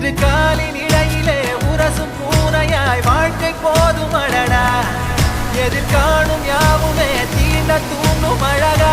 இரு காலின் இடையிலே உரசும் பூனையாய் வாழ்க்கை போதும் அடடா எதிர்காணும் யாவுமே தீண்ட தூண்டும் அழகா